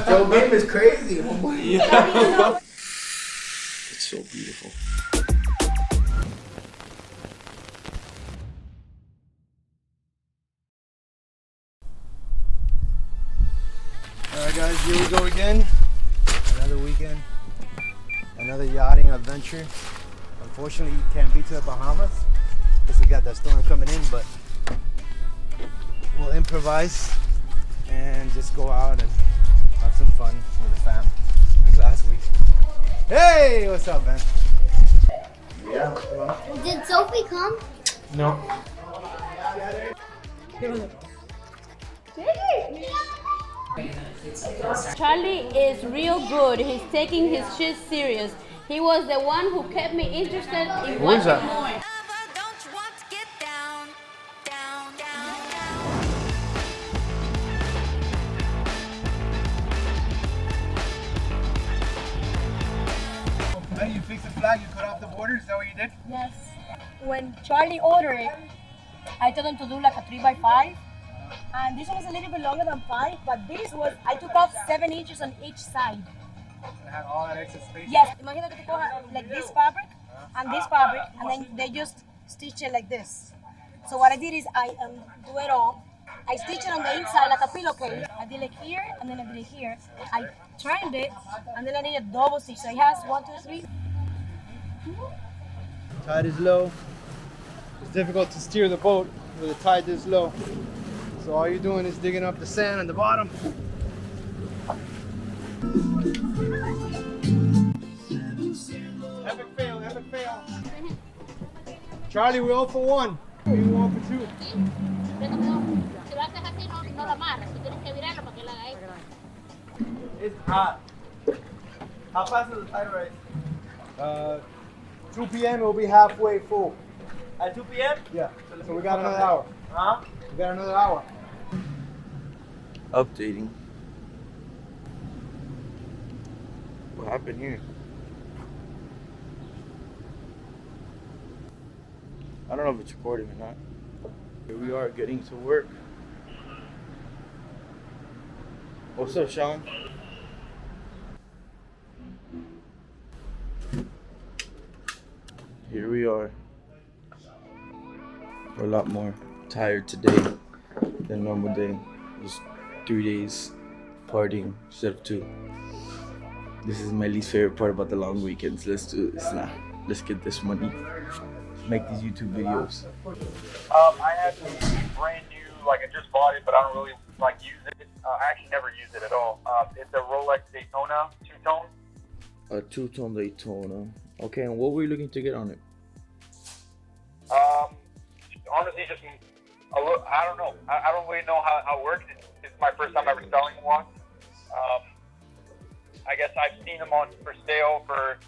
Your game is crazy, homeboy. Yeah. It's so beautiful. Alright guys, here we go again. Another weekend. Another yachting adventure. Unfortunately, you can't be to the Bahamas because we got that storm coming in, but we'll improvise and just go out and have some fun with the fam like last week. Hey, what's up, man? Yeah. Did Sophie come? No. Charlie is real good. He's taking his shit serious. He was the one who kept me interested in Who is that? watching more. Hey, you fixed the flag, you cut off the borders, is that what you did? Yes. When Charlie ordered it, I told him to do like a 3x5. And this one was a little bit longer than 5, but this was, I took off 7 inches on each side. It had all that extra space? Yes. Imagine que tú cojas like this fabric and this fabric, and then they just stitch it like this. So what I did is I do it all. I stitched it on the inside like a pillowcase. I did it here, and then I did it here. I turned it, and then I did a double stitch. So it has 1, 2, 3. Tide is low. It's difficult to steer the boat with the tide this low. So all you're doing is digging up the sand on the bottom. Epic fail, epic fail. Charlie, we're 0 for 1. We 1 for 2. It's hot. How fast is the tide rise? 2 p.m. will be halfway full. At 2 p.m.? Yeah. So we got another hour. Huh? We got another hour. Updating. What happened here? I don't know if it's recording or not. Here we are getting to work. What's up, Sean? Here we are. We're a lot more tired today than normal day. Just 3 days partying instead of 2. This is my least favorite part about the long weekends. Let's do this now. Let's get this money. Make these YouTube videos. I have this brand new, like I just bought it, but I don't really like use it. I actually never use it at all. It's a Rolex Daytona 2-tone. A 2-tone Daytona. Okay, and what were you looking to get on it? Honestly, just a little, I don't know. I don't really know how it works. It's my first time ever selling one. I guess I've seen them on for sale for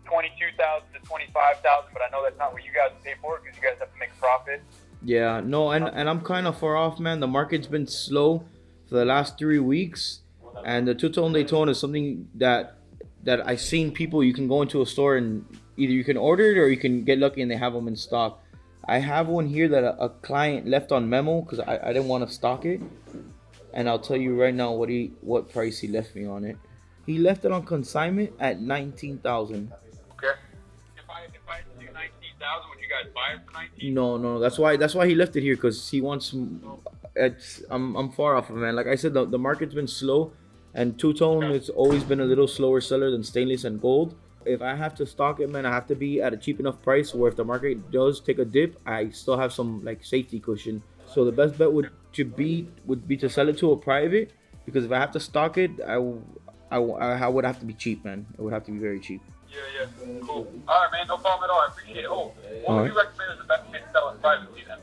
$22,000 to $25,000, but I know that's not what you guys pay for because you guys have to make a profit. Yeah, no, and I'm kind of far off, man. The market's been slow for the last 3 weeks, and the 2-tone Daytona is something that I've seen people. You can go into a store and either you can order it or you can get lucky and they have them in stock. I have one here that a client left on memo because I didn't want to stock it, and I'll tell you right now what price he left me on it. He left it on consignment at $19,000. Okay. If I do $19,000, would you guys buy it for $19,000? No. That's why he left it here because he wants. I'm far off of it, man. Like I said, the market's been slow, and 2-tone it's always been a little slower seller than stainless and gold. If I have to stock it, man, I have to be at a cheap enough price where if the market does take a dip, I still have some like safety cushion. So the best bet would be to sell it to a private, because if I have to stock it, I would have to be cheap, man. It would have to be very cheap. Yeah, cool. All right, man, no problem at all. I appreciate it. Oh, what would you recommend is the best way to sell it privately then?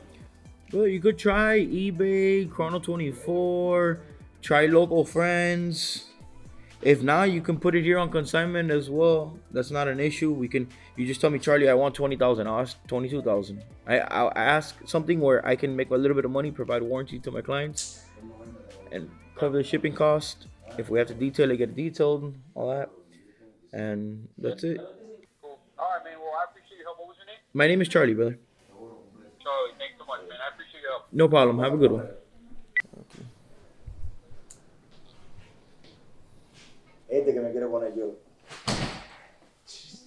Well, you could try eBay, Chrono24, try local friends. If not, you can put it here on consignment as well. That's not an issue. You just tell me, Charlie, I want $20,000. I'll ask $22,000. I'll ask something where I can make a little bit of money, provide warranty to my clients, and cover the shipping cost. If we have to detail it, get it detailed, all that. And that's it. Cool. All right, man. Well, I appreciate your help. What was your name? My name is Charlie, brother. Charlie, thanks so much, man. I appreciate your help. No problem. Have a good one. Este que me quiero poner yo.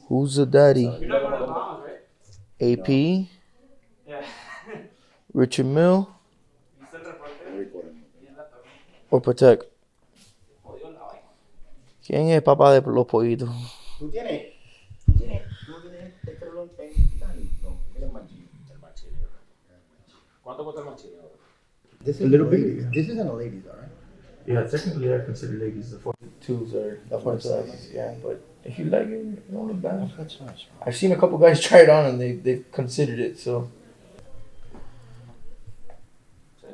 Who's the daddy? AP? Yeah. Richard Mill? Or Protect? ¿Quién es el papá de los pollitos? ¿Tú tienes este reloj en Titanic? No, tienes machín. El machín. ¿Cuánto cuesta el machine ahora? This is A little a bit. ladies. This isn't a ladies, alright? Yeah, technically they're considered ladies. The 42s are the fun sizes, yeah. But if you like it, it don't look bad. That's nice. I've seen a couple guys try it on and they've considered it, so. Sí.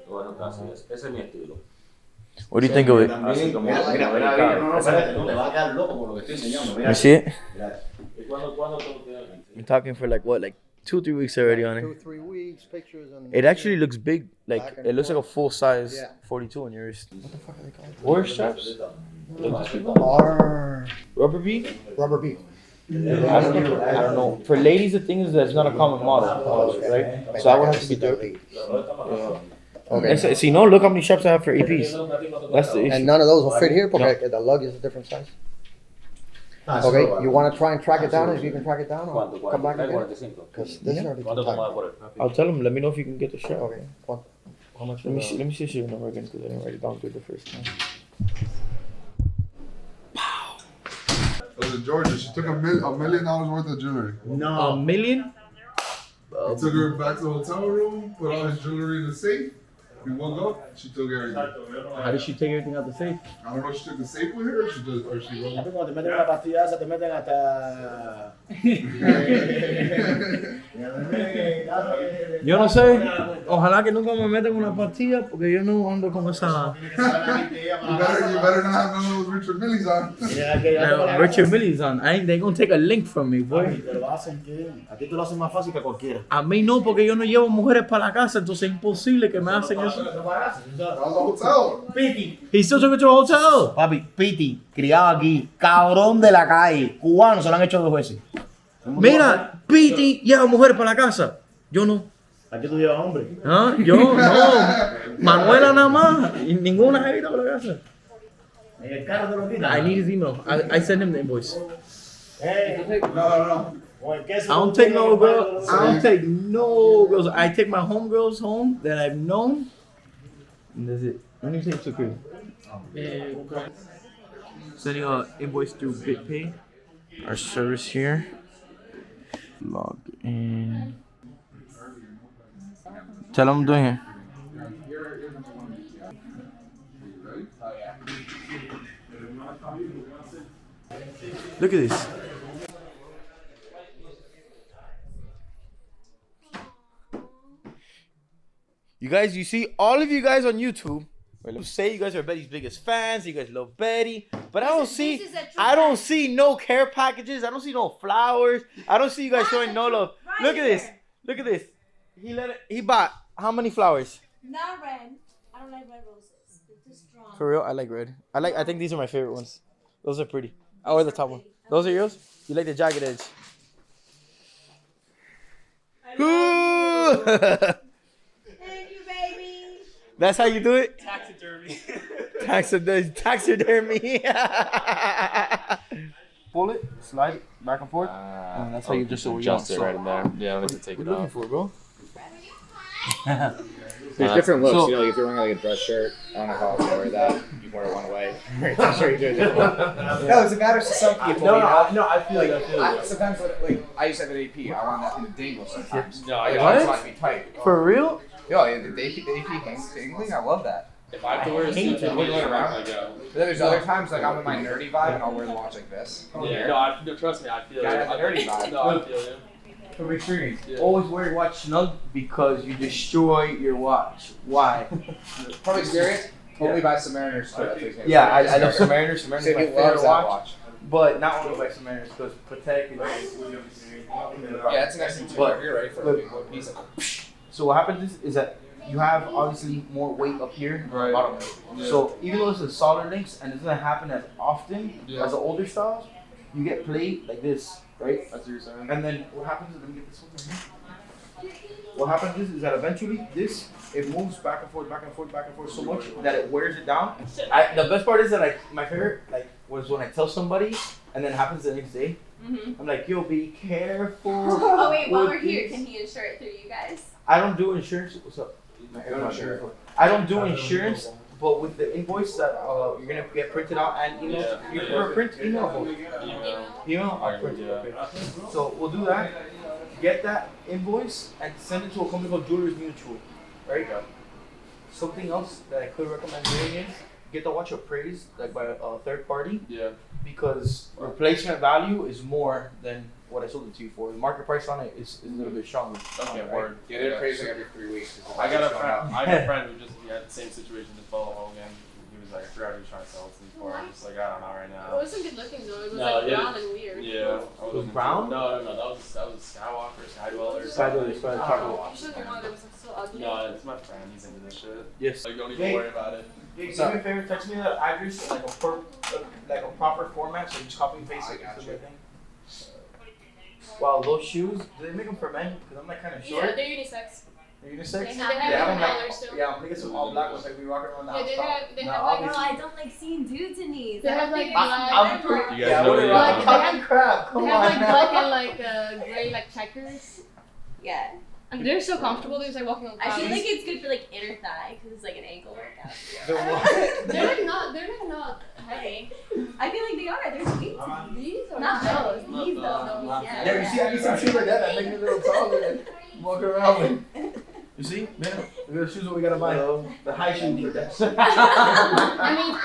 Bueno, casi. Ese es mi estilo. What do you think of it? Así como Mira, americano. no, espérate, no, te vas a quedar loco por lo que estoy enseñando. You see it? Mira. ¿Y cuándo tú tienes? Been talking for like what, like 2-3 weeks already on it. 2-3 weeks, pictures, and It actually looks big, like Back and it looks like a full size Yeah. 42 on yours. What the fuck are they called? War straps? Are Rubber bead? rubber bead. I don't know. For ladies, the thing is that's not a common model, right? So I would have to be there. Okay. See, no, look how many straps I have for APs. That's the issue. And none of those will fit here porque the lug is a different size. Okay, you want to try and track it down? If you can track it down, or ¿Cuánto? come back again? 45. Because this is already ¿Cuánto too tomaba tight. por él? I'll tell him. Let me know if you can get the strap. Okay. How much? Let me see. Let me see if she number again because I didn't write it down good the first time. It was in Georgia. She took $1 million worth of jewelry. A million? He took her back to the hotel room, put all his jewelry in the safe. He woke up, she took everything. How did she take everything out the safe? I don't know if she took the safe with her or she wrote it. Cuando te meten una pastilla esa, te meten hasta... Yo no sé. Ojalá que nunca me metan una pastilla porque yo no ando con esa. You better not have none of those Richard Millies on. Richard Millie's on. They gonna take a link from me, boy. Te lo hacen que... A ti te lo hacen más fácil que a cualquiera. A mí no, porque yo no llevo mujeres para la casa, entonces es imposible que me hacen eso. That was a hotel. He still took it to a hotel. Papi, Piti, criado aquí, cabrón de la calle, cubano, se lo han hecho 2 veces. Mira, Piti lleva mujeres para la casa. Yo no. Aquí tú llevas hombre. ¿Ah? Yo no. Manuela nada más. Y ninguna jevita para la casa. En el carro te lo quitan. I need his email. I send him the invoice. No. I don't take no girls. I don't take no girls. I take my homegirls home that I've known. And that's it. Let me take it to Korea. Sending an invoice through BitPay. Our service here. Log in. Tell them I'm doing it. Look at this. You guys, you see all of you guys on YouTube. You say you guys are Betty's biggest fans. You guys love Betty, but I don't see. this is a true I don't fan. see no care packages. I don't see no flowers. I don't see you guys showing no love. Right Look at this. here. Look at this. He bought how many flowers? Not red. I don't like red roses. They're too strong. For real, I like red. I think these are my favorite ones. Those are pretty. I wear the top one. Those are yours? You like the jagged edge? Ooh! Thank you, baby. That's how you do it? Taxidermy. Taxidermy. Pull it, slide it back and forth. And that's how you just adjust it right in there. Yeah, I don't need to take What it are you looking off. for, bro? There's different looks, So- you know, like if you're wearing like a dress shirt, I don't know how often you wear that. You wear it one way. I'm sure you do it this way. No, it matters to some people. No, you know? no, I feel it. I feel it. Sometimes, like, I used to have an AP. I want that thing to dangle sometimes. No, Like, I I just What? want it to be tight. For real? Yo, the AP dangling, I love that. If I have to wear a suit, it. I'm gonna around like But then there's other times, like, I'm in my nerdy vibe and I'll wear the watch like this. Yeah, no, trust me, I feel it. Gotta have the nerdy vibe. No, I feel it. From experience. Yeah. Always wear your watch snug because you destroy your watch. Why? From experience, totally buy Submariners too. That's what Yeah, I love Submariners. Submariners So is he my loves favorite that watch. watch. But not only by Submariners, because Patek is Yeah, that's an nice thing too. But- You're ready for a big piece of So what happens is that you have obviously more weight up here, Right. bottom. Yeah. So even though it's a solid links and it doesn't happen as often Yeah. as the older styles, you get played like this, right? That's what you're saying. And then what happens is, let me get this one right here. What happens is that eventually this, it moves back and forth so much that it wears it down. The best part is that like my favorite, like was when I tell somebody and then it happens the next day. I'm like, yo, be careful. Oh wait, while with we're here, this. can he insure it through you guys? I don't do insurance. What's up? I don't do insurance, but with the invoice that you're gonna get printed out and email, you prefer print, email, or both? Email. I'll print it. Okay. So we'll do that. Get that invoice and send it to a company called Jewelers Mutual. Right? Something else that I could recommend doing is get the watch appraised, like by a third party. Yeah. Because replacement value is more than what I sold it to you for. The market price on it is a little bit stronger. Okay, right? word. Yeah, they're appraising every 3 weeks. I got a friend who just had the same situation as Bella Hogan. He was like, I forgot he was trying to sell it to me for. I'm just like, I don't know right now. It wasn't good looking though. It was like brown and weird. Yeah. It was brown? No. That was Skywalker, Skydweller. Skydweller. You should have one that was like so ugly. No, it's my friend. He's into this shit. Yes. Like, don't even worry about it. Hey, do me a favor, text me the address in like a proper format, so you just copy and paste it. Wow, those shoes, do they make them for men? Because I'm like kind of short. Yeah, they're unisex. They're unisex? They have them colors too. Yeah, I'm gonna get some all black ones like we rocking around the house. They have like. Girl, I don't like seeing dudes in these. They have like I'm pretty. You guys know what like, talking crap. They Come have on like now. black and like gray like checkers. Yeah. And they're so comfortable. They're just like walking on I feel clouds. like it's good for like inner thigh because it's like an ankle workout. The what? They're like not heavy. I feel like they are. They're sweet. These are Not those. These though. Yeah, Yeah. you see, I need some shoes like that that make me a little taller and walk around with. You see, man, look at the shoes what we gotta buy. The high shoes. I mean,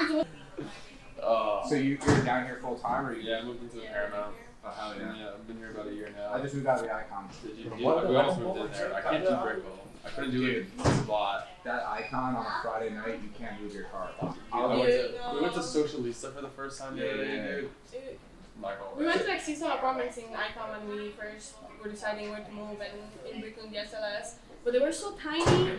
So you're down here full time, or you? Yeah, I moved into the Paramount. Oh, hell yeah. Yeah, I've been here about a year now. I just moved out of the icon. Did you? Yeah, we almost moved in there. I can't do Brickville. I couldn't do it in the spot. That icon on a Friday night, you can't move your car. We went to Socializing for the first time the other day, dude. Michael. we went to like see some apartments in Icon when we first were deciding where to move and in Brooklyn, the SLS. But they were so tiny.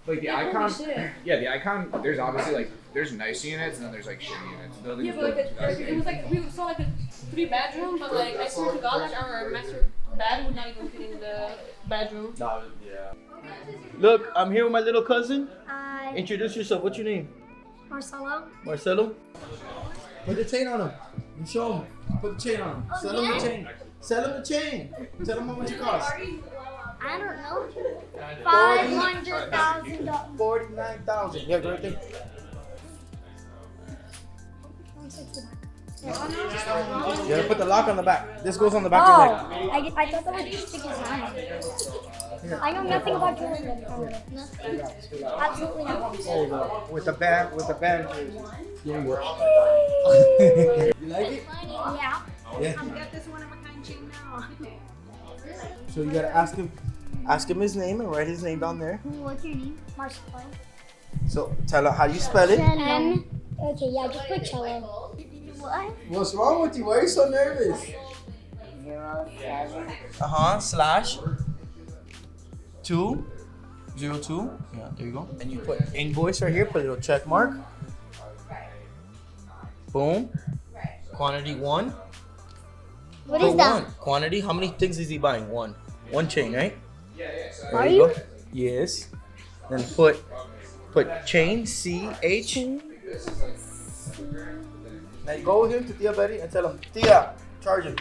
Like the Yeah, holy icon, shit. yeah, the icon. There's obviously like there's nice units and then there's like shitty units. Yeah, but like it was like we saw like a 3-bedroom, but like I swear to God, like our master bed would not even fit in the bedroom. No, yeah. Look, I'm here with my little cousin. Hi. Introduce yourself. What's your name? Marcelo. Marcelo? Put the chain on him. And show him. Put the chain on him. Sell him the chain. Sell him the chain. Tell him how much it costs. I don't know. $500,000. 49,000. Yeah, go right there. You gotta put the lock on the back. This goes on the back of your neck. I thought that was just stick his hand. I know nothing about jewelry. Absolutely nothing. Oh, with the band. Yeah, you like it? Yeah. Yeah. Got this one of a kind chain now. So you gotta ask him his name and write his name down there. What's your name? Marcelo. So tell her how you spell it. Okay, yeah, just put cello. What? What's wrong with you? Why are you so nervous? 07. Slash 202. Yeah, there you go. And you put invoice right here. Put a little check mark. Boom. Quantity 1. What Put is that? 1. Quantity. How many things is he buying? 1. 1 chain, right? There Are you you? go. Yes. Then put chain CH. Now you go with him to Tia Betty and tell him, Tia, charge him.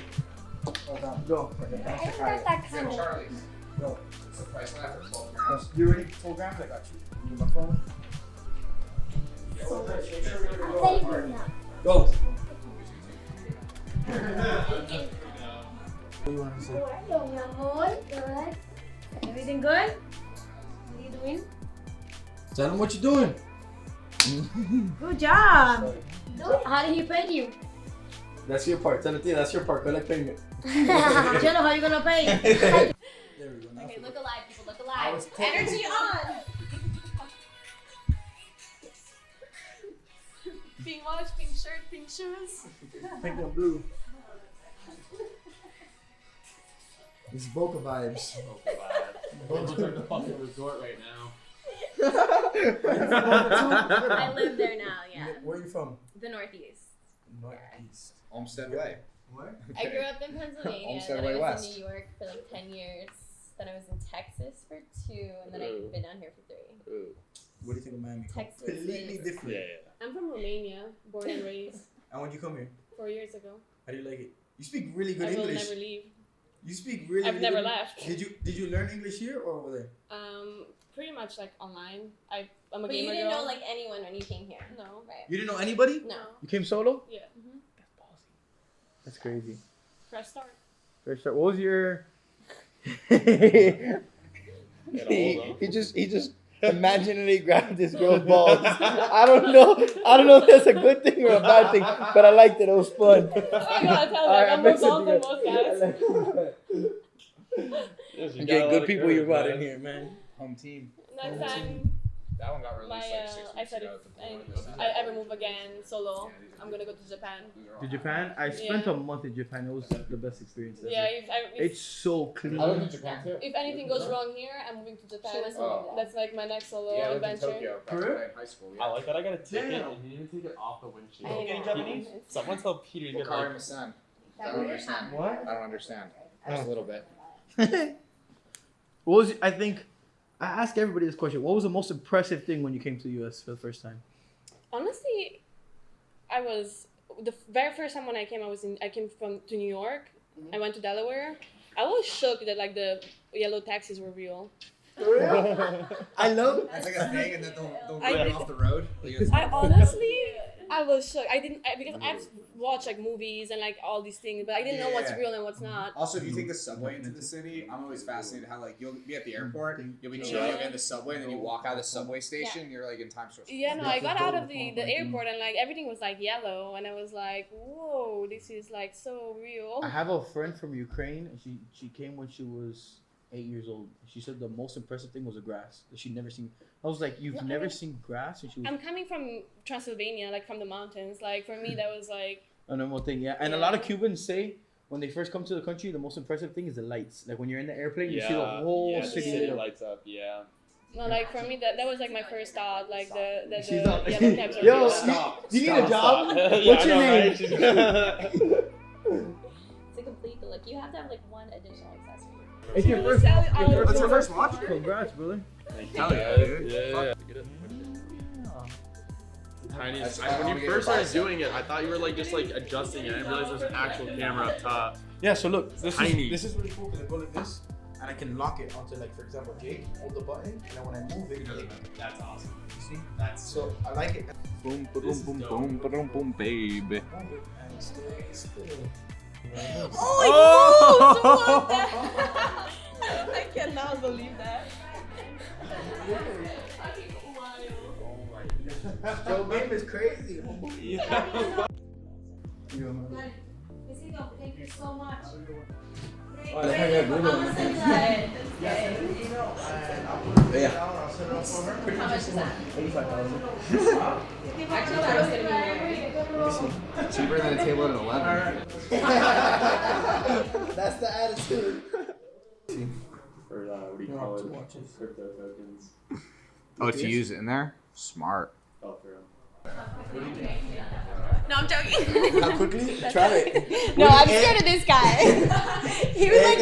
Go. I don't got that kind of. Go. You ready? 12 grams? I got you. Use my phone. I thought you were not. Go. What do you want to say? Good. Everything good? What are you doing? Tell him what you're doing. Good job. How did he pay you? That's your part. Tell him, Tia, that's your part. Collect payment. Jello, how you gonna pay? There we go. Now Okay, look alive, people, look I alive. was taking- Energy on! Pink watch, pink shirt, pink shoes. Pink and blue. It's Boca vibes. It looks like the fucking resort right now. I live there now, yeah. Where are you from? The Northeast. Northeast. Olmsted Way. Where? I grew up in Pennsylvania, Olmsted then I Way was West. in New York for like 10 years, then I was in Texas for 2, and then I've been down here for 3. What do you think of Miami? Texas Completely is- different. I'm from Romania, born and raised. And when you come here? 4 years ago. How do you like it? You speak really good I will English. never leave. You speak really I've good never English. left. Did you learn English here or over there? Pretty much like online. I'm a But gamer you didn't girl. know like anyone when you came here. No. Right. You didn't know anybody? No. You came solo? Yeah. That's crazy. Fresh start. First start. What was your? he just imaginally grabbed this girl's balls. I don't know if that's a good thing or a bad thing, but I liked it. It was fun. I gotta tell you, I'm more adult than most guys. You get good people you brought in here, man. Home team. Next time, That one got released like 6 I weeks said ago. if I ever move again solo, I'm gonna go to Japan. To Japan? I spent a month in Japan. It was the best experience ever. Yeah, It's so clean. I lived in Japan too. if anything goes wrong here, I'm moving to Japan. That's like my next solo Yeah, I lived in adventure. Tokyo back in high school. Yeah. I like that I got a ticket Damn. and he didn't take it off the windshield. I know. Japanese? Someone tell Peter to get Wakari like. Masan. I don't understand. What? I don't understand. Just a little bit. What was I ask everybody this question. What was the most impressive thing when you came to the US for the first time? Honestly, I was the very first time when I came. I came to New York. I went to Delaware. I was shocked that like the yellow taxis were real. I love That's like a thing, and then they'll I- run it off the road. I was shocked. Because I've watched like movies and like all these things, but I didn't know what's Yeah. real and what's not. Also, if you take the subway into the city, I'm always fascinated how like you'll be at the airport, you'll be chilling, you'll get in the subway, and then you walk out of the subway station, you're like in Times Square. Yeah, no, I got out of the airport and like everything was like yellow, and I was like, whoa, this is like so real. I have a friend from Ukraine, and she came when she was 8 years old. She said the most impressive thing was the grass that she'd never seen. I was like, you've never seen grass? And she was I'm coming from Transylvania, like from the mountains. Like for me, that was like. a normal thing, yeah. And a lot of Cubans say when they first come to the country, the most impressive thing is the lights. Like when you're in the airplane, you see the whole city. city lights up. Yeah. No, like for me, that was like my first thought. Like the She's yellow not- tabs are Yo, real. do you need a job? Yeah, What's I your know, name? right? To complete the look, you have to have like one additional accessory. It's your first. What's your first watch? Congrats, brother. Hell yeah, dude. Yeah. Tiny. When you first started doing it, I thought you were like just like adjusting it. I didn't realize there's an actual camera up top. Yeah. So look, this Tiny. is really cool because I go like this, and I can lock it onto like, for example, Jake. Hold the button, and then when I move it, That's awesome. you see. So I like it. Boom, boom, boom, boom, boom, boom, baby. Move it and stay still. Oh, what the? I cannot believe that. Your game is crazy. Thank you so much. Oh, that's how you have Google. How much is that? Actually, that was gonna be Cheaper than a table at 11. That's the attitude. Or what do you call it? Crypto tokens. Oh, to use it in there? Smart. Oh, for real. No, I'm joking. How quickly? Try it. No, I'm scared of this guy. He was like,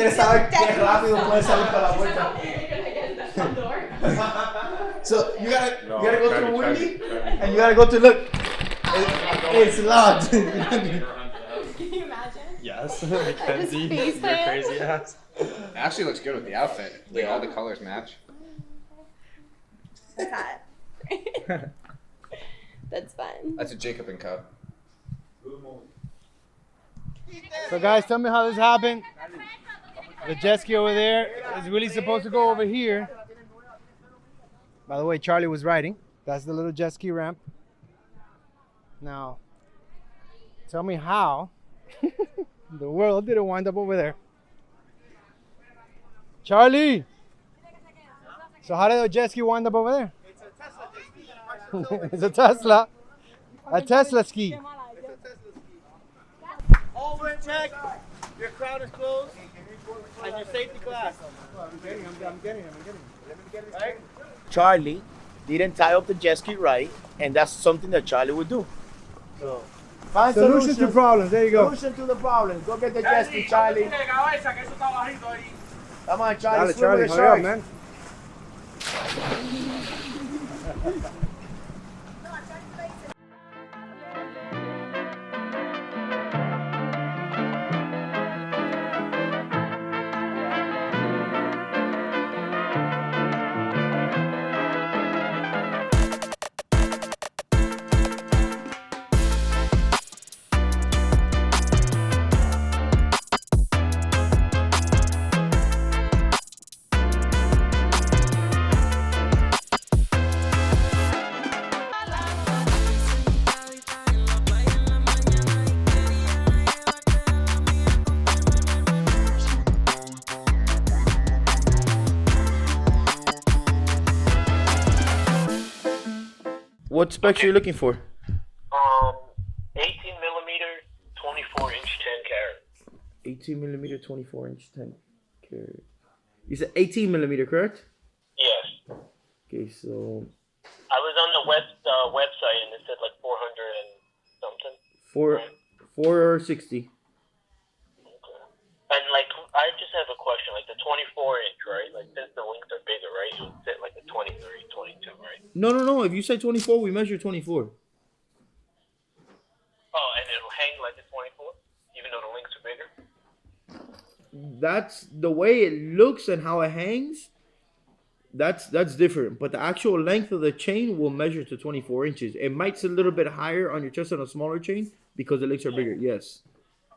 So you gotta go through Windy, and you gotta go to look. It's locked. Can you imagine? Yes, Mackenzie, you're face plant. crazy ass. It actually looks good with the outfit. Like all the colors match. That's hot. That's fun. That's a Jacob and Co. So guys, tell me how this happened. The jet ski over there is really supposed to go over here. By the way, Charlie was riding. That's the little jet ski ramp. Now, tell me how the world did it wind up over there. Charlie! So how did the jet ski wind up over there? It's a Tesla. A Tesla ski. Over and check. Your crown is closed. And your safety class. I'm getting him. Right? Charlie didn't tie up the jet ski right, and that's something that Charlie would do. So, find solution to problems. There you go. Solution to the problems. Go get the jet ski, Charlie. Come on, Charlie. Swim with the shark. Man. What specs are you looking for? 18 millimeter, 24 inch, 10 carat. 18 millimeter, 24 inch, 10 carat. You said 18 millimeter, correct? Yes. Okay, so I was on the website and it said like 400 and something. 460. Okay. And like, I just have a question. Like the 24 inch, right? Like since the links are bigger, right? It would fit like a 23, 22, right? No. If you say 24, we measure 24. Oh, and it'll hang like a 24, even though the links are bigger. That's the way it looks and how it hangs. That's different. But the actual length of the chain will measure to 24 inches. It might sit a little bit higher on your chest on a smaller chain because the links are bigger. Yes.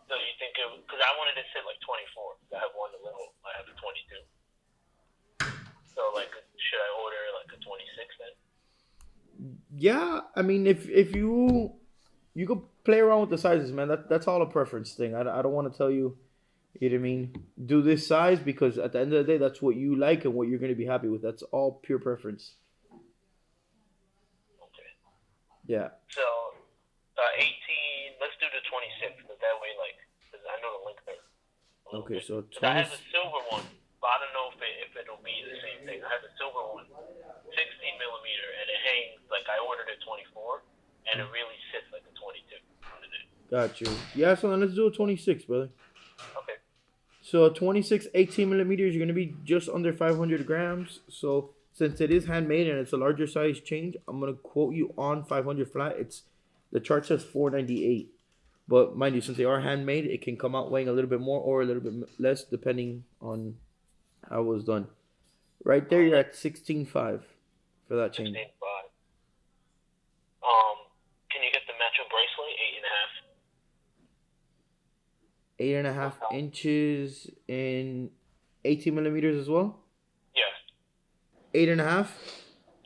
So you think it? Because I wanted to sit like 24. I have one a little. I have a 22. So like, should I order like a 26 then? Yeah, I mean, if you could play around with the sizes, man. That's all a preference thing. I don't want to tell you. You know what I mean? Do this size because at the end of the day, that's what you like and what you're going to be happy with. That's all pure preference. Okay. Yeah. So, 18. Let's do the 26 because that way, like, cause I know the links are. Okay, so 20. I have a silver one, but I don't know if it'll be the same thing. I have a silver one, 16 millimeter, and it hangs like I ordered a 24, and it really sits like a 22. Got you. Yeah, so then let's do a 26, brother. Okay. So a 26, 18 millimeters, you're going to be just under 500 grams. So since it is handmade and it's a larger size change, I'm going to quote you on 500 flat. The chart says 498. But mind you, since they are handmade, it can come out weighing a little bit more or a little bit less depending on how it was done. Right there, you're at 16.5 for that change. 16.5. Can you get the matching bracelet? 8.5. 8.5 inches in 18 millimeters as well? Yes. 8.5?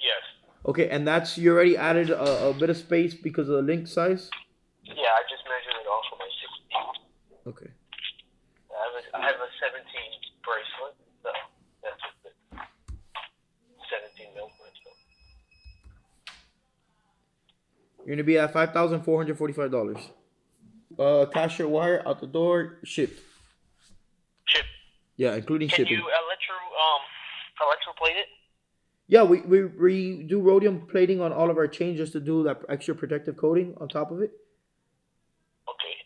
Yes. Okay, and that's, you already added a bit of space because of the link size? Yeah, I just measured it off of my 16. Okay. I have a 17 bracelet, so that's just it. 17 mil bracelet. You're going to be at $5,445. Cash or wire, out the door, shipped. Ship. Yeah, including Can shipping. you electroplate it? Yeah, we do rhodium plating on all of our chains just to do that extra protective coating on top of it. Okay.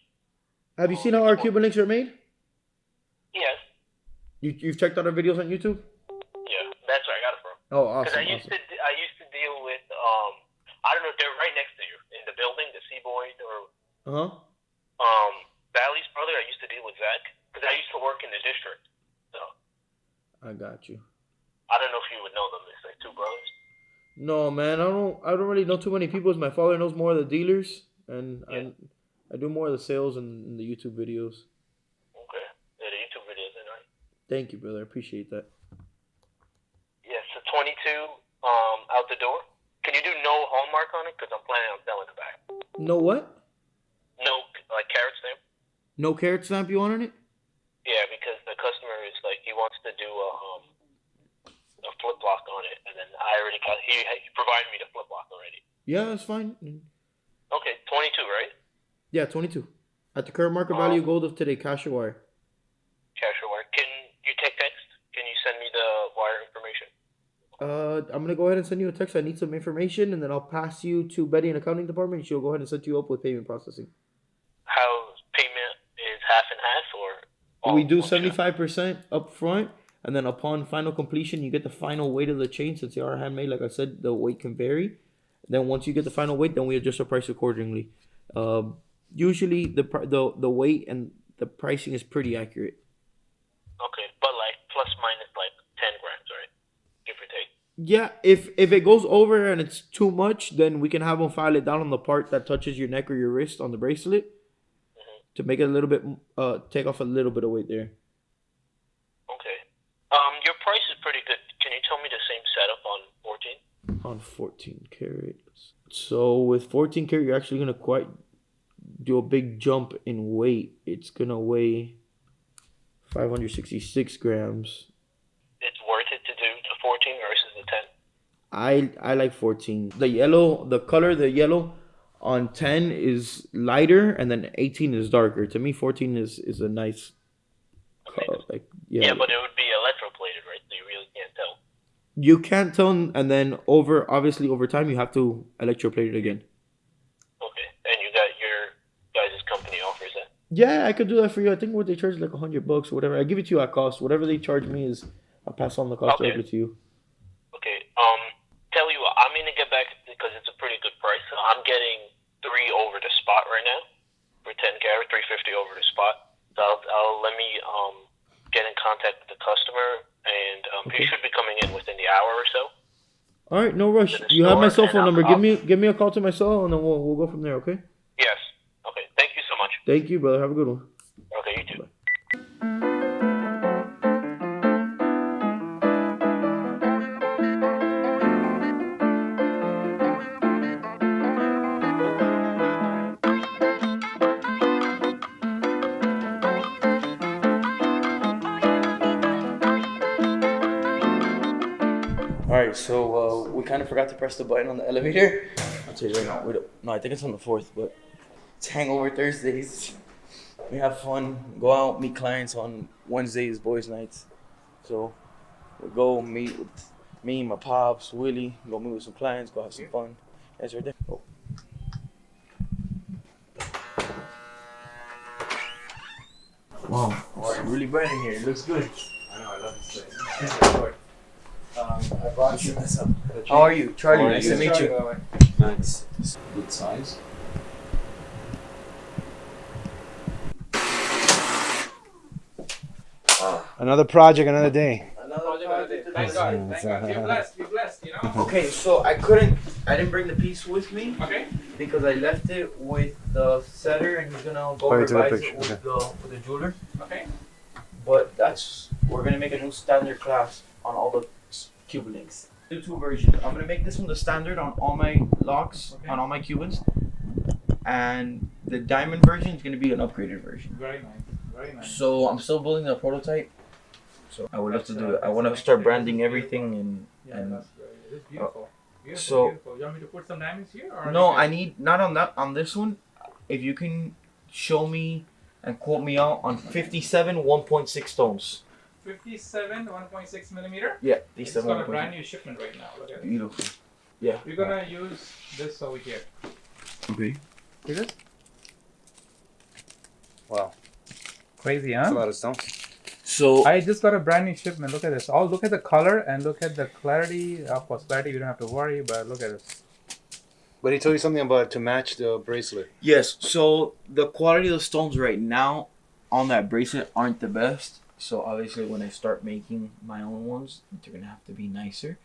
Have you seen how our Cuban links are made? Yes. You've checked out our videos on YouTube? Yeah, that's where I got it from. Oh, awesome. Because I used to deal with I don't know, they're right next to you in the building, the Seaboyd or Valley's brother. I used to deal with Zach because I used to work in the district. So I got you. I don't know if you would know them. It's like two brothers. No, man, I don't really know too many people. My father knows more of the dealers, and yeah. I do more of the sales and the YouTube videos. Okay. Yeah, the YouTube videos are nice. Thank you, brother. I appreciate that. Yeah, so 22 out the door. Can you do no hallmark on it? Because I'm planning on selling it back. No what? No, like carat stamp. No carat stamp you want on it? Yeah, because the customer is like, he wants to do a flip block on it, and then I already got, he provided me the flip block already. Yeah, that's fine. Okay, 22, right? Yeah, 22. At the current market value gold of today, cash or wire? Cash or wire. Can you take text? Can you send me the wire information? I'm going to go ahead and send you a text. I need some information, and then I'll pass you to Betty in accounting department. She'll go ahead and set you up with payment processing. How payment is half and half, or? We do 75% up front, and then upon final completion, you get the final weight of the chain. Since they are handmade, like I said, the weight can vary. Then once you get the final weight, then we adjust the price accordingly. Usually the weight and the pricing is pretty accurate. Okay, but like plus minus like 10 grams, right? Give or take. Yeah, if it goes over and it's too much, then we can have them file it down on the part that touches your neck or your wrist on the bracelet to make it a little bit, take off a little bit of weight there. Okay. Your price is pretty good. Can you tell me the same setup on 14? On 14 karat. So with 14 karat, you're actually going to do a big jump in weight. It's going to weigh 566 grams. It's worth it to do the 14 versus the 10? I like 14. The yellow, the yellow on 10 is lighter, and then 18 is darker. To me, 14 is a nice color. Like Yeah, but it would be electroplated, right? So you really can't tell. You can't tell, and then obviously over time you have to electroplate it again. Okay, and you got your guys' company offers that. Yeah, I could do that for you. I think what they charge is like $100 or whatever. I give it to you at cost. Whatever they charge me is, I'll pass on the cost directly to you. Okay. Tell you what, I'm gonna get back because it's a pretty good price. So I'm getting 3 over the spot right now for 10 carat, 350 over the spot. So I'll let me get in contact with the customer, and he should be coming in within the hour or so. All right, no rush. You have my cell phone number. Give me a call to my cell, and then we'll go from there. Okay. Yes. Okay. Thank you so much. Thank you, brother. Have a good one. Okay, you too. Alright, so we kind of forgot to press the button on the elevator. I'll tell you right now. No, I think it's on the 4th, but it's Hangover Thursdays. We have fun, go out, meet clients on Wednesdays, boys' nights. So we'll go meet with me, my pops, Willie, go meet with some clients, go have some fun. Guys, right there. Oh. Wow, it's really bright in here. It looks good. I know, I love this place. I brought you this up. How are you? Charlie, nice to meet you. Nice. Good size. Another project, another day. Another project. Thank God. Thank God. You're blessed, you know? Okay, so I didn't bring the piece with me. Okay. Because I left it with the setter and he's gonna go revise it with the jeweler. Okay. But we're gonna make a new standard class on all the Cuban links. Do 2 versions. I'm gonna make this one the standard on all my locks, on all my Cubans. And the diamond version is gonna be an upgraded version. Very nice. Very nice. So I'm still building the prototype. So I would love to do it. I want to start branding everything and. That's great. It's beautiful. So. Beautiful. You want me to put some diamonds here? Or No, I need not on this one. If you can show me and quote me out on 57 1.6 stones. 57 1.6 millimeter. Yeah, it's got a brand new shipment right now. Look at it. Beautiful. Yeah. We're gonna use this over here. Okay. See this? Wow. Crazy, huh? That's a lot of stones. So I just got a brand new shipment. Look at this. Oh, look at the color and look at the clarity. Of course, clarity you don't have to worry, but look at this. But he told you something about to match the bracelet. Yes. So the quality of the stones right now on that bracelet aren't the best. So obviously, when I start making my own ones, they're gonna have to be nicer.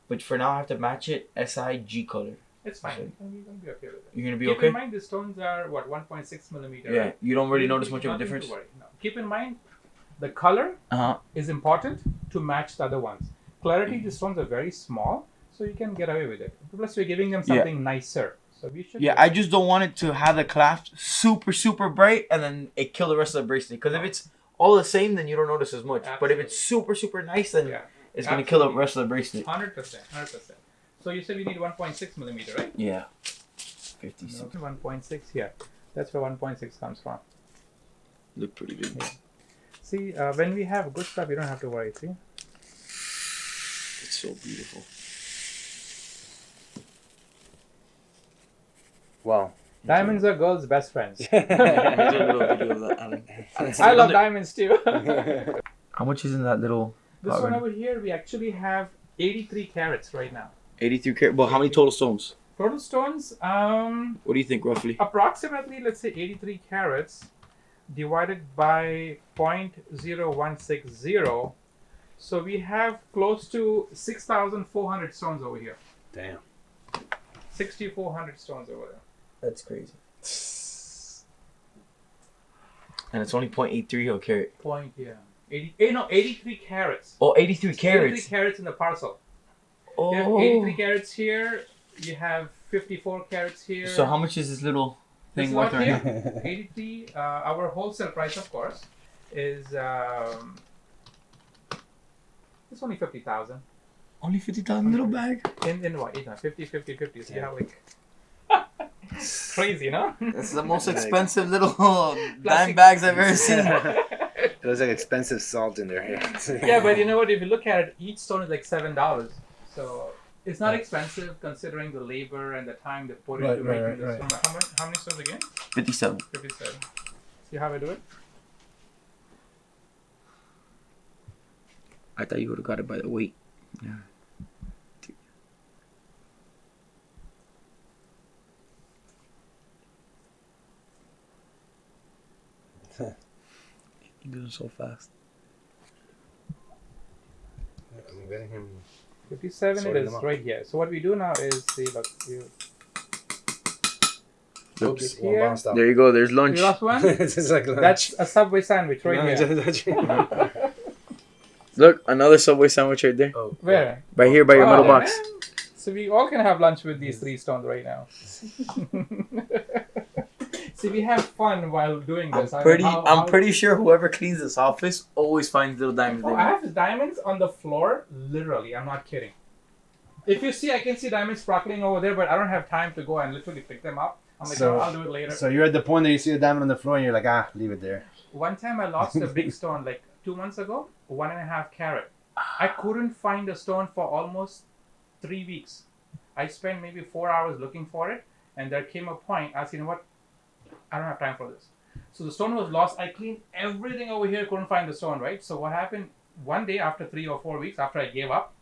But for now, I have to match it SIG color. It's fine. You're gonna be okay with it. You're gonna be Keep okay. in mind, the stones are what 1.6 millimeter. Yeah. Right? You don't really notice much of a difference. No. Keep in mind, the color is important to match the other ones. Clarity, the stones are very small, so you can get away with it. Plus, we're giving them something nicer. So we should. Yeah, I just don't want it to have the clasp super bright and then it kill the rest of the bracelet. Because if it's all the same, then you don't notice as much. Absolutely. But if it's super nice, then it's gonna kill the rest of the bracelet. 100%. So you said we need 1.6 millimeter, right? Yeah. 56. 1.6 here. That's where 1.6 comes from. Look pretty good. Yeah. See, when we have good stuff, you don't have to worry. See. It's so beautiful. Wow. Diamonds are girls' best friends. I love diamonds too. How much is in that little? This one over here, we actually have 83 carats right now. 83 carat. Well, how many total stones? Total stones. What do you think roughly? Approximately, let's say 83 carats divided by 0.0160. So we have close to 6,400 stones over here. Damn. 6,400 stones over there. That's crazy. And it's only 0.83 carat. 83 carats. Oh, 83 carats. 83 carats in the parcel. Oh. You have 83 carats here. You have 54 carats here. So how much is this little thing worth right now? 83. Our wholesale price, of course, is it's only 50,000. Only 50,000 little bag. In what? 50, 50, 50. So you have like crazy, no? It's the most expensive little dime bags I've ever seen. There's like expensive salt in there. Yeah, but you know what? If you look at it, each stone is like $7. So it's not expensive considering the labor and the time they put into making the stone. How many stones again? 57. 57. See how I do it? I thought you would have got it by the weight. Yeah. You're doing so fast. I'm getting him. 57 it is right here. So what we do now is see, look, Oops. here. There you go. There's lunch. You lost one? It's like lunch. That's a Subway sandwich right here. Look, another Subway sandwich right there. Oh, Where? Right here by your middle box. Man. So we all can have lunch with these 3 stones right now. See, we have fun while doing this. I'm pretty sure whoever cleans this office always finds little diamonds. I have diamonds on the floor, literally. I'm not kidding. If you see, I can see diamonds sparkling over there, but I don't have time to go and literally pick them up. I'm like, I'll do it later. So you're at the point that you see a diamond on the floor and you're like, leave it there. One time I lost a big stone, like 2 months ago, 1.5 carat. I couldn't find a stone for almost 3 weeks. I spent maybe 4 hours looking for it, and there came a point, I said, you know what? I don't have time for this. So the stone was lost. I cleaned everything over here, couldn't find the stone, right? So what happened, one day after 3 or 4 weeks, after I gave up,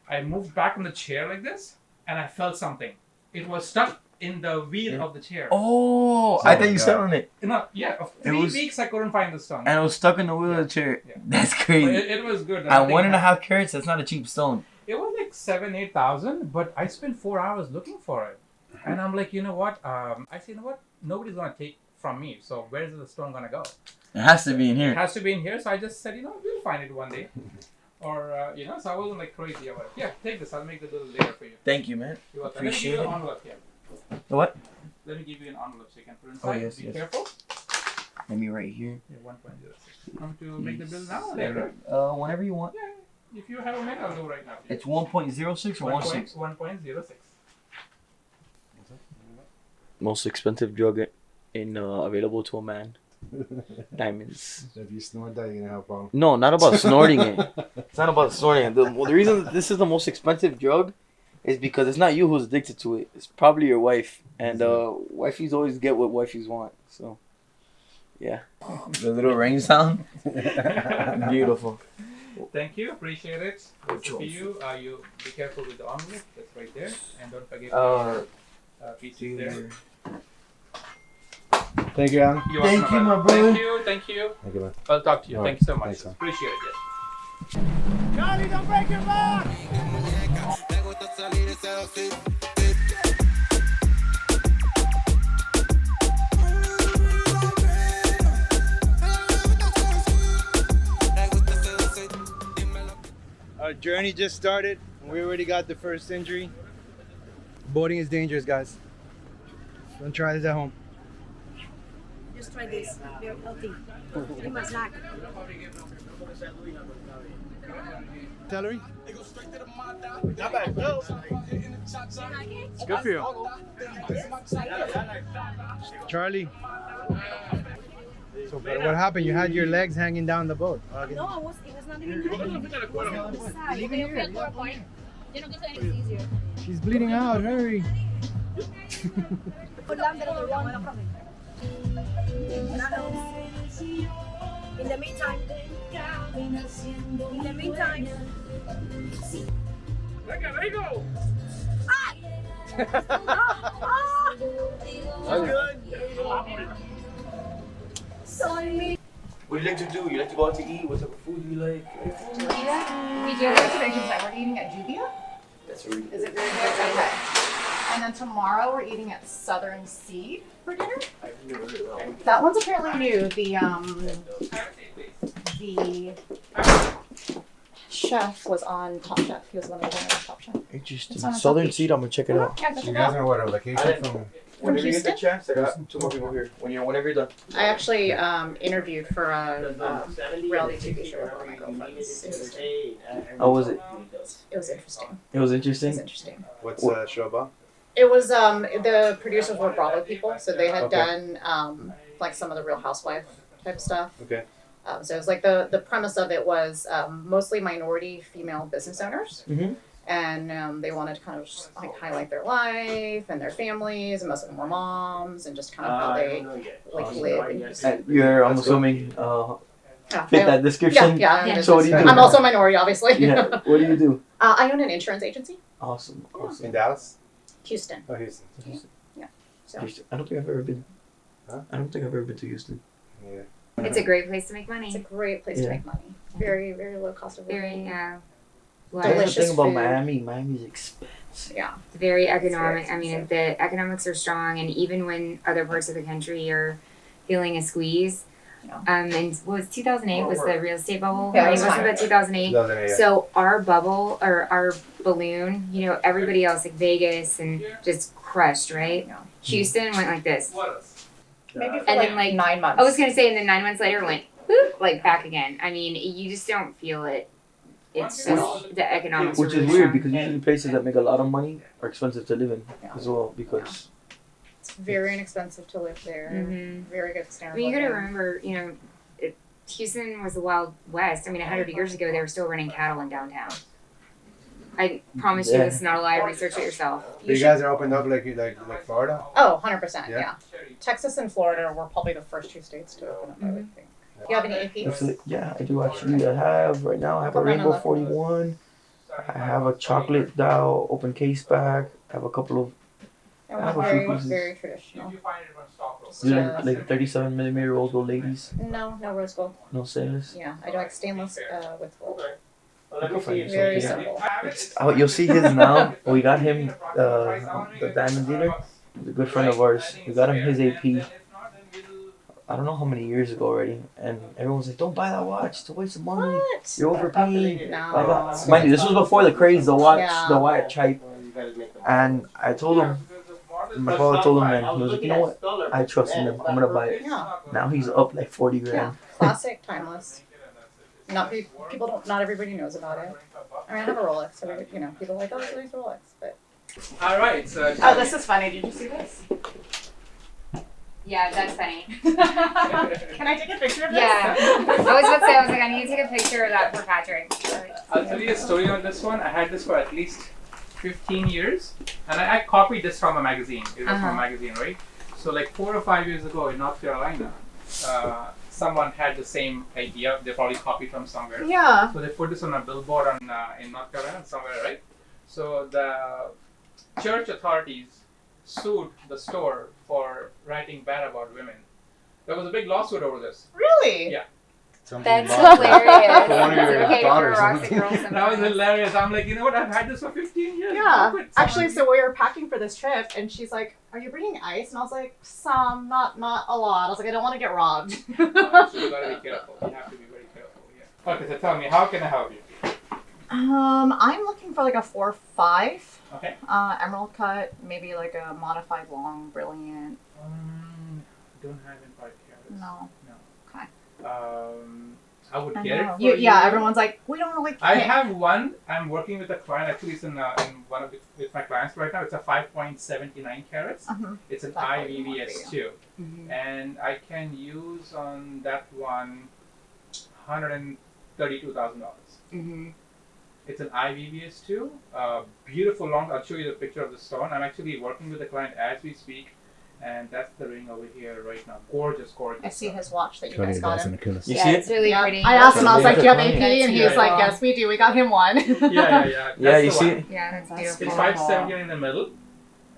I moved back in the chair like this, and I felt something. It was stuck in the wheel of the chair. Oh, I thought you sat on it. No, yeah, 3 weeks I couldn't find the stone. And it was stuck in the wheel of the chair. Yeah. That's crazy. It was good. At 1.5 carats, that's not a cheap stone. It was like 7,000-8,000, but I spent 4 hours looking for it. And I'm like, you know what? I said, you know what? Nobody's going to take from me. So where is the stone going to go? It has to be in here. It has to be in here. So I just said, you know, we'll find it one day. Or, you know, so I wasn't like crazy about it. Yeah, take this. I'll make the little layer for you. Thank you, man. You're welcome. Appreciate Let me give you it. an envelope here. What? Let me give you an envelope so you can put it inside. Oh, yes, Be yes. careful. Let me right here. Yeah, 1.06. Want to make the bill now or later? Whenever you want. Yeah, if you have a minute, I'll do right now. It's 1.06 or 1.6? 1.06. Most expensive drug in available to a man. Diamonds. So if you snort that, you're gonna help out. No, not about snorting it. It's not about snorting it. The reason this is the most expensive drug is because it's not you who's addicted to it. It's probably your wife. And wifeys always get what wifeys want. So, yeah. The little rain sound. Beautiful. Thank you. Appreciate it. It's for you. You be careful with the envelope. That's right there. And don't forget pieces there. Thank you, Alan. Thank you, my brother. Thank you. Thank you. Thank you, man. I'll talk to you. All Thank right. you so much. Thanks, man. Appreciate it. Yes. Johnny, don't break your back! Our journey just started, and we already got the first injury. Boating is dangerous, guys. Don't try this at home. Just try this. They're healthy. You must not. Celery? Not bad. No. It's good for you. Charlie. So what happened? You had your legs hanging down the boat. No, it was not even happening. She's bleeding out. Hurry. In the meantime, Let go. I'm good. Sorry. What do you like to do? You like to go out to eat? What type of food do you like? We do have reservations that we're eating at Juvia. That's really Is it very good? Okay. And then tomorrow we're eating at Southern Sea for dinner. I've never heard of that one. That one's apparently new. The chef was on Top Chef. He was one of the winners of Top Chef. Interesting. It's on a Southern top Seed, I'm gonna check it out. Yeah, check You it guys out. are what, a vacation Whenever you get the Houston? chance, I got 2 more people here. Whenever you're done. I actually interviewed for a reality TV show with one of my girlfriends. How was it? It was interesting. It was interesting. It was interesting. What's the show about? It was the producers were Bravo people, so they had Okay. done like some of the Real Housewife type stuff. Okay. So it was like the premise of it was mostly minority female business owners. Mm-hmm. And they wanted to kind of just, like highlight their life and their families, and most of them were moms, and just kind of how they like live. And You're, I'm assuming, fit that description. Yeah. So what do you do? I'm also a minority, obviously. Yeah. What do you do? I own an insurance agency. Awesome. In Dallas? Houston. Oh, Houston. Yeah. So. Houston. I don't think I've ever been. Huh? I don't think I've ever been to Houston. Yeah. It's a great place to make money. It's a great place to make money. Very, very low cost of living. That's the thing about food. Miami. Miami's expensive. Yeah. It's very economic. I mean, the economics are strong, and even when other parts of the country are feeling a squeeze, and what was 2008 was the real estate bubble? Yeah, I mean, it was wasn't that 2008? 2008, yeah. So our bubble or our balloon, you know, everybody else like Vegas and just crushed, right? Houston went like this. Maybe for And like then like 9 months. I was gonna say, and then 9 months later went boop, like back again. I mean, you just don't feel it. It's just the economics. Which are really is weird strong. because usually places that make a lot of money are expensive to live in as well because. It's very inexpensive to live there. Mhm. Very good standard. I mean, you got to living. remember, you know, Houston was the Wild West. I mean, 100 years ago, they were still running cattle in downtown. I promise you, Yeah. this is not a lie. Research it yourself. You guys are opened up like Florida? Oh, 100%. Yeah? Yeah. Texas and Florida were probably the first 2 states to open up, I would think. Do you have any APs? That's it. Yeah, I do actually. I have right now. I have a Put mine on Rainbow the- 41. I have a chocolate dial open case back. I have a couple of. And I have we're a few very, pieces. very traditional. Do you like 37 millimeter rose gold ladies? No rose gold. No stainless. Yeah, I do like stainless with gold. I can find you Very something. simple. Oh, you'll see his now. We got him the diamond dealer. He's a good friend of ours. We got him his AP. I don't know how many years ago already, and everyone's like, "Don't buy that watch. It's a waste of money. What? You're overpaying." No. Blah, blah. Mind you, this was before the craze, the watch, Yeah. the watch hype. And I told him, my father told him, and he was like, "You know what? I trust in him. I'm gonna buy it." Yeah. Now he's up like 40 Yeah. grand. Classic, timeless. People don't. Not everybody knows about it. I mean, I have a Rolex, so you know, people are like, "Oh, it's a nice Rolex," but. All right. So. Oh, this is funny. Did you see this? Yeah, that's funny. Can I take a picture of this? Yeah. I was about to say, I was like, I need to take a picture of that for Patrick. I'll tell you a story on this one. I had this for at least 15 years, and I copied this from a magazine. It was from a magazine, right? So like 4 or 5 years ago in North Carolina, someone had the same idea. They probably copied from somewhere. Yeah. So they put this on a billboard in North Carolina somewhere, right? So the church authorities sued the store for writing bad about women. There was a big lawsuit over this. Really? Yeah. That's hilarious. For one of your It's okay for daughters. rocks and girls That was sometimes. hilarious. I'm like, you know what? I've had this for 15 years. Yeah. How could Actually, someone- so we were packing for this trip, and she's like, "Are you bringing ice?" And I was like, "Some, not a lot." I was like, "I don't want to get robbed." So you gotta be careful. You have to be very careful. Yeah. Okay, so tell me, how can I help you? I'm looking for like a 4.5. Okay. Emerald cut, maybe like a modified long, brilliant. Don't have in 5 carats. No. No. Okay. I would I get it know. for Yeah, you. everyone's like, we don't really I care. have one. I'm working with a client. Actually, it's in one of with my clients right now. It's a 5.79 carats. It's an That's what you want IVVS2, and I can use on that one $132,000. It's an IVVS2. Beautiful long. I'll show you the picture of the stone. I'm actually working with the client as we speak, and that's the ring over here right now. Gorgeous, gorgeous. I see his watch that you guys got him. You Yeah, see it's it? really Yeah. pretty. I asked him, I was like, "Do you have That's AP?" And he was like, "Yes, we do. We got him one." Yeah. Yeah, That's you the see one. it? Yeah, that's beautiful. It's 570 in the middle,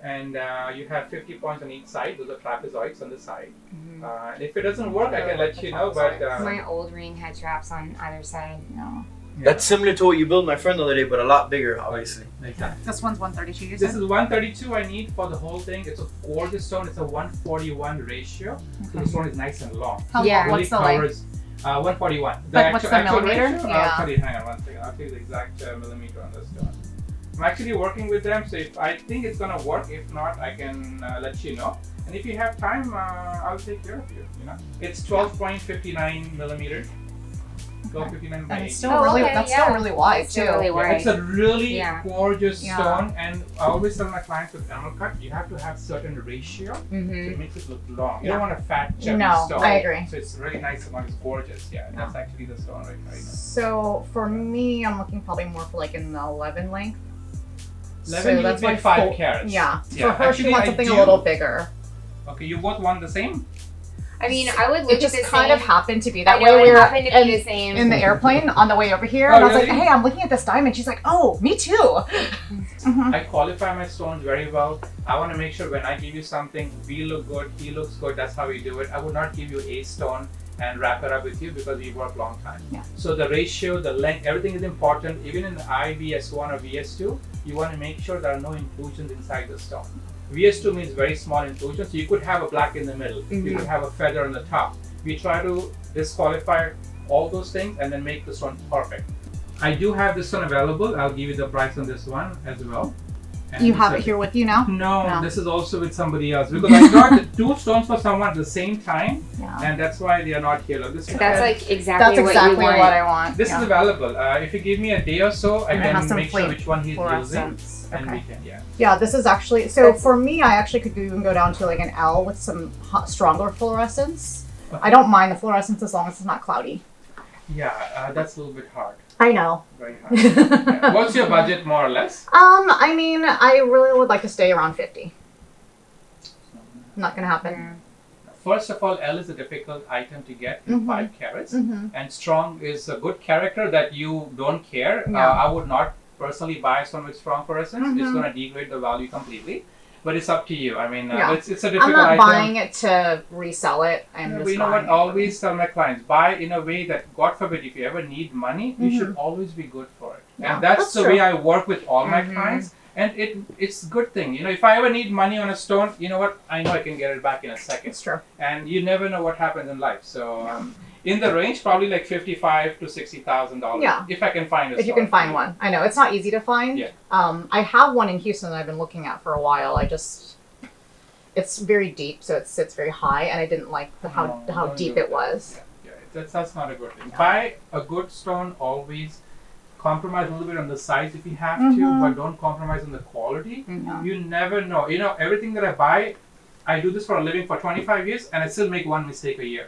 and you have 50 points on each side. Those are trapezoids on the side. And if it doesn't work, I can let you know. But My old ring had traps on either side. No. That's similar to what you built my friend the other day, but a lot bigger, obviously. Exactly. This one's 132. You This said? is 132 I need for the whole thing. It's a gorgeous stone. It's a 141 ratio. So the stone is nice and long. How Yeah. long? What's the length? covers 141. Like, what's the millimeter? ratio? Yeah. I'll tell you, hang on one second. I'll tell you the exact millimeter on this stone. I'm actually working with them, so if I think it's gonna work, if not, I can let you know. And if you have time, I'll take care of you. You know, it's 12.59 millimeters. 1259 by And 80. it's still really, that's still really wide It's too. still really wide. It's a really gorgeous Yeah. stone, and I always tell my clients with emerald cut, you have to have certain ratio, so it makes it look long. You don't want a fat, chubby stone. I agree. So it's really nice and it's gorgeous. Yeah, that's actually the stone right now. So for me, I'm looking probably more for like in the 11 length. 11, so that's you my get 5 full- carats. Yeah. Yeah, For her, she actually, wants I something a do- little bigger. Okay, you both want the same? I mean, I would look It just at the kind same. of happened to be that I know, way. We it were happened to be the same. in the airplane on the way over here, Oh, and I was like, really? "Hey, I'm looking at this diamond." She's like, "Oh, me too." I qualify my stones very well. I want to make sure when I give you something, we look good, he looks good, that's how we do it. I would not give you a stone and wrap it up with you because we work long time. Yeah. So the ratio, the length, everything is important. Even in the IVS1 or VS2, you want to make sure there are no inclusions inside the stone. VS2 means very small inclusion, so you could have a black in the middle, you could have a feather on the top. We try to disqualify all those things and then make the stone perfect. I do have this one available. I'll give you the price on this one as well. And You have it here with you now? No, this is also with somebody else because I got 2 stones for someone at the same time, and that's why they are not here. Look, this That's like exactly what you want. what I want. This is available. If you give me a day or so, I And it has can some make sure which one he's using, fluorescence. and we Okay. can, Yeah, this is actually so for me. I actually could even go down to like an L with some stronger fluorescence. I don't mind the fluorescence as long as it's not cloudy. Yeah, that's a little bit hard. I know. Very hard. Yeah. What's your budget, more or less? I mean, I really would like to stay around 50. Not gonna happen. First of all, L is a difficult item to get in 5 carats, and strong is a good character that you don't care. Yeah. I would not personally buy someone with strong fluorescence. It's going to degrade the value completely. But it's up to you. I mean, it's a difficult I'm not item. buying it to resell it. I'm Yeah, just but you know what? buying I always tell my clients, buy in a way that, God forbid, if you ever need money, you should always be good for it. Yeah, And that's that's the true. way I work with all my clients. And it's a good thing. You know, if I ever need money on a stone, you know what? I know I can get it back in a second. It's true. And you never know what happens in life. So in the range, probably like $55,000 to $60,000. Yeah. If I can find a If you stone. can find one. I know it's not easy to find. Yeah. I have one in Houston that I've been looking at for a while. It's very deep, so it sits very high, and I didn't like how don't deep do it was. Yeah, that's not a good thing. Buy a good stone always. Compromise a little bit on the size if you have to, but don't compromise on the quality. You never know. You know, everything that I buy, I do this for a living for 25 years, and I still make one mistake a year.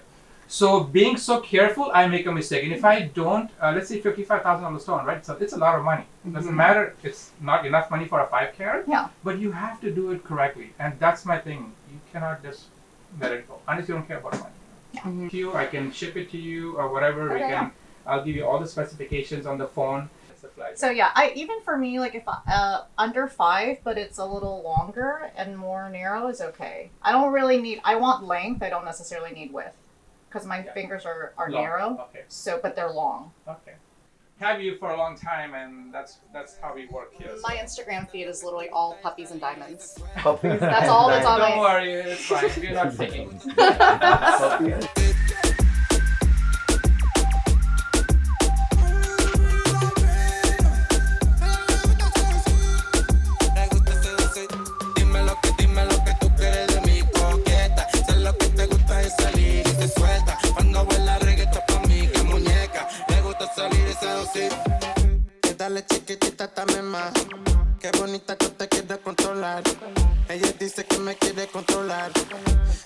So being so careful, I make a mistake. And if I don't, let's say $55,000 on the stone, right? So it's a lot of money. It doesn't matter. It's not enough money for a 5 carat. Yeah. But you have to do it correctly, and that's my thing. You cannot just let it go unless you don't care about money. To you, I can ship it to you or whatever. Okay, yeah. I'll give you all the specifications on the phone. So yeah, even for me, like if under 5, but it's a little longer and more narrow is okay. I don't really need. I want length. I don't necessarily need width, because my fingers are Long. narrow. Okay. So, but they're long. Okay. Have you for a long time, and that's how we work here. My Instagram feed is literally all puppies and diamonds. Puppies That's all that's on Don't my. worry, it's fine. We're not taking. Dime lo que tú quieres de mi coqueta. Sé lo que te gusta es salir y te suelta. Cuando baila reggaetón pa' mí que muñeca. Le gusta salir y seducir. Dale chiquitita también más. Qué bonita que te quiere controlar. Ella dice que me quiere controlar.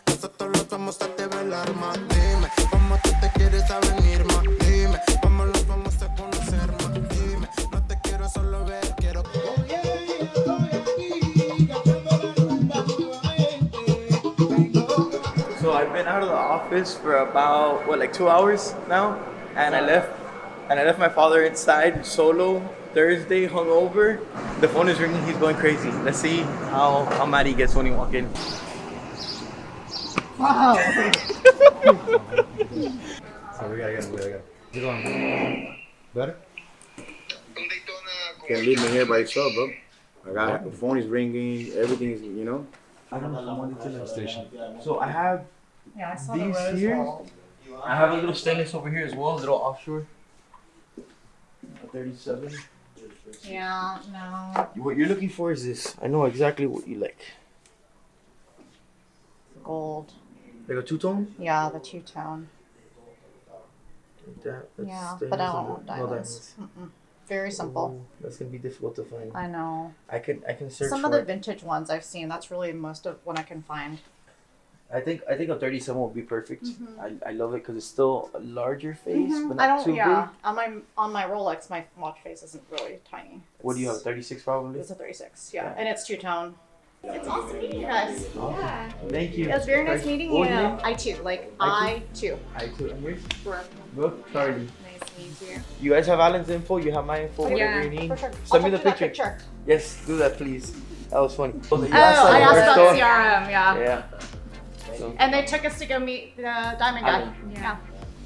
Nosotros los vamos a develar más. Dime cómo tú te quieres a venir más. Dime cómo los vamos a conocer más. Dime, no te quiero solo ver, quiero. So I've been out of the office for about like 2 hours now, and I left my father inside solo Thursday, hungover. The phone is ringing. He's going crazy. Let's see how mad he gets when he walks in. Wow. So we gotta get Get on. Better? Can't leave me here by yourself, bro. I got the phone is ringing. Everything is, I don't know from one to the station. So I have Yeah, I saw these the rose here. wall. I have a little stainless over here as well, a little offshore. A 37. Yeah, no. What you're looking for is this. I know exactly what you like. Gold. Like a two-tone? Yeah, the two-tone. That's Yeah, stainless but I don't and want no diamonds. Very simple. Ooh, that's gonna be difficult to find. I know. I can search Some for of the it. vintage ones I've seen. That's really most of what I can find. I think a 37 will be perfect. Mhm. I love it because it's still a larger face, but not I don't. too Yeah, big. on my Rolex, my watch face isn't really tiny. What do you have? 36 probably. It's a 36. Yeah, and it's two-tone. It's awesome meeting you guys. Yeah. Thank you. It was very nice Okay. meeting What you. was your name? I too. Like I I too. I too. And yours? Brooke. Brooke. Charlie. Nice to meet you. You guys have Alan's info. You have my info. Yeah, Whatever you need. for sure. Send me I'll the send you that picture. Yes, do that please. That was funny. Oh, I asked about CRM. Yeah. Yeah. So, And they took us to go meet the diamond guy. Alan. Yeah.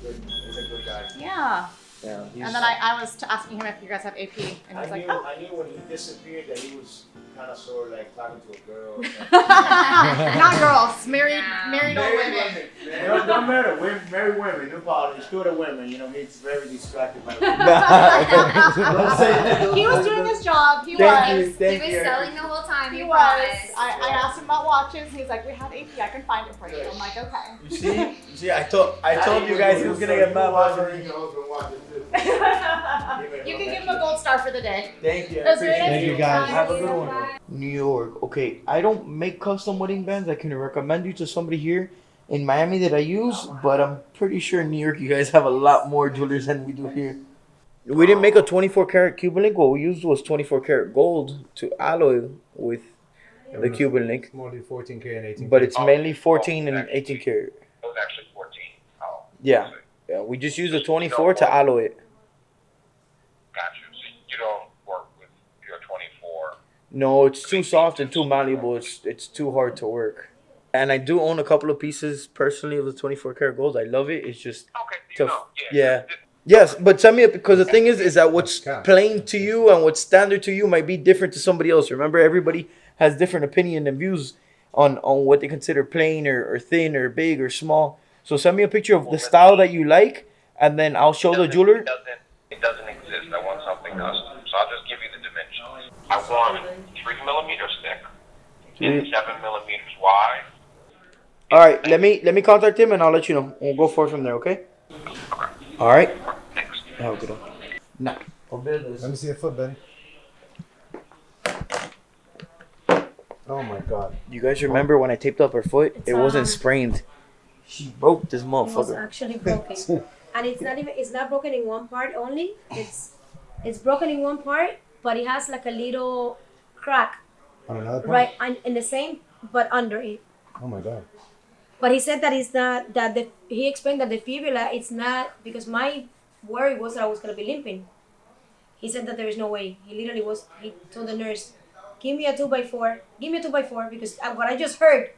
He's a good guy. Yeah. yeah. And then I was asking him if you guys have AP, and he's like, oh. I knew when he disappeared that he was kind of sort of like talking to a girl. Not girls, married old women. Don't matter. Married women. No problem. He's good at women. You know, he's very distracted by women. He was doing his job. He Thank you, was. thank He was you. selling the whole time. He you was. promised. I asked him about watches. He's like, we have AP. I can find it for you. I'm like, okay. You see, I told you guys he was gonna get mad about me. You can give him a gold star for the day. Thank you. I That's very appreciate nice you. of you guys. Have a good one. New York. Okay, I don't make custom wedding bands. I can recommend you to somebody here in Miami that I use, but I'm pretty sure in New York you guys have a lot more jewelers than we do here. We didn't make a 24 karat Cuban link. What we used was 24 karat gold to alloy with the Cuban link. More than 14K and 18K. But it's mainly 14 and 18 karat. It was actually 14. Oh. Yeah. Yeah, we just use the 24 to alloy it. Gotcha. So you don't work with your 24. No, it's too soft and too malleable. It's too hard to work. And I do own a couple of pieces personally of the 24 karat gold. I love it. It's just yeah. Yes, but send me up because the thing is that what's plain to you and what's standard to you might be different to somebody else. Remember, everybody has different opinion and views on what they consider plain or thin or big or small. So send me a picture of the style that you like, and then I'll show the jeweler. It doesn't exist. I want something custom. So I'll just give you the dimensions. I want 3 millimeters thick and 7 millimeters wide. All right, let me contact him and I'll let you know. We'll go forward from there, okay? All right. Thanks. Have a good one. Nah. Let me see your foot, Benny. Oh my God. You guys remember when I taped up her foot? It wasn't sprained. She broke this It was motherfucker. actually broken, and it's not broken in one part only. It's broken in one part, but it has like a little crack On another part? right in the same, but under it. Oh my God. But he said that it's not he explained that the fibula it's not because my worry was that I was gonna be limping. He said that there is no way. He told the nurse, give me a 2x4, because what I just heard,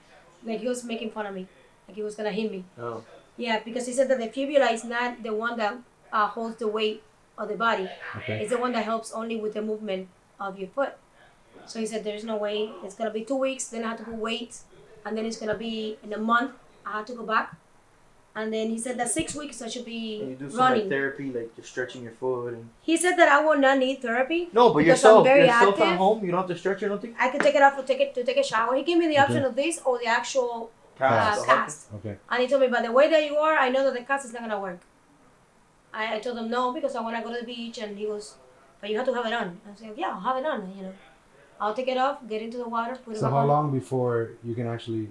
like he was making fun of me, like he was gonna hit me. Oh. Yeah, because he said that the fibula is not the one that holds the weight of the body. Okay. It's the one that helps only with the movement of your foot. So he said there's no way. It's gonna be 2 weeks, then I have to put weight, and then it's gonna be in a month. I have to go back, and then he said that 6 weeks I should be Can you do some running. like therapy, like just stretching your foot and. He said that I will not need therapy. No, but because yourself, I'm very yourself active. at home, you don't have to stretch or nothing. I could take it off to take a shower. He gave me the option of this or the actual cast. Okay. And he told me, by the way that you are, I know that the cast is not gonna work. I told him no because I want to go to the beach, and he goes, but you have to have it on. I said, yeah, I'll have it on. You know, I'll take it off, get into the water, put it So back how on. long before you can actually,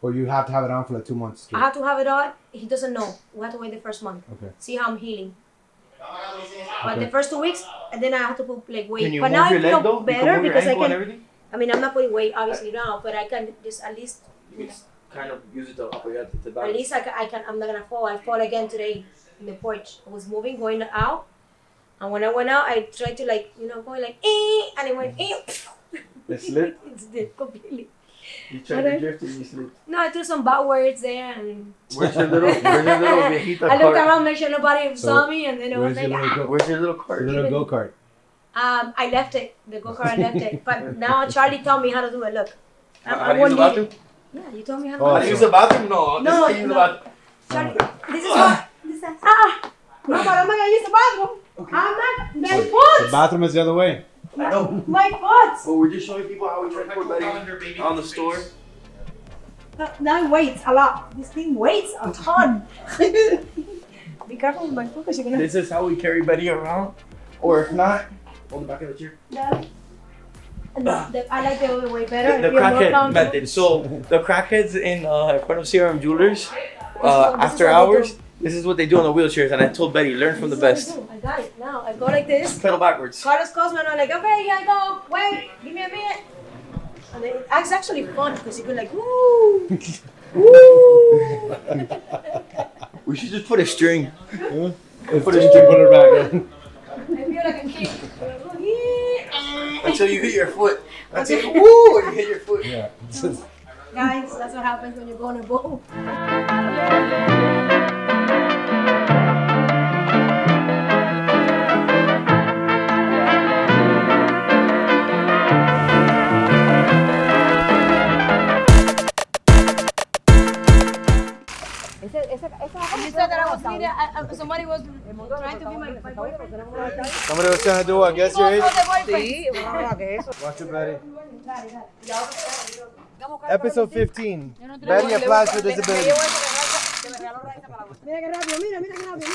or you have to have it on for like 2 months straight? I have to have it on. He doesn't know. We have to wait the first month. Okay. See how I'm healing. But Okay. the first 2 weeks, and then I have to put like weight. Can you but move now your I leg feel though? You better can move your because I ankle and can. everything? I mean, I'm not putting weight obviously now, but I can just at least. You can kind of use it to At balance. least I can. I'm not gonna fall. I fall again today in the porch. I was moving, going out, and when I went out, I tried to going like and it went It slipped? It's dead completely. You tried to drift and you slipped. No, I threw some bad words there, and Where's your little viejita I looked cart? around, make sure nobody saw me, and then I was Where's your like, little Where's your little cart? Your little go-kart. I left it. The go-kart, I left it. But now Charlie taught me how to do it. Look. How to use the bathroom? Yeah, you told me how to How do to it. use the bathroom? No, No, this is how you use the no. bathroom. Charlie, this is what. No, but I'm not gonna use the bathroom. My The foot! bathroom is the other way. I know. My foot! But we're just showing people how we transport Betty on the store. Now it weighs a lot. This thing weighs a ton. Be careful with my foot because you're gonna. This is how we carry Betty around. Or if not, hold the back of the chair. I like the other way better. The crackhead method. So the crackheads in front of CRM Jewelers, after hours, this is what they do on the wheelchairs. And I told Betty, learn from the best. I got it. Now I go like this. Pedal backwards. Carlos calls me and I'm like, okay, here I go. Wait, give me a minute. And then it's actually fun because you go like, woo, woo. We should just put a string. Put her back in. I feel like a kid. Until you hit your foot. Until you, woo, and you hit your foot. Yeah. Guys, that's what happens when you go on a boat. You said that I was needed. Somebody was trying to be my boyfriend. Somebody was trying to do what? Guess your age? Sí, Watch it, Betty. Episode 15. Betty applies for disability. Mira qué rápido, mira qué rápido, mira.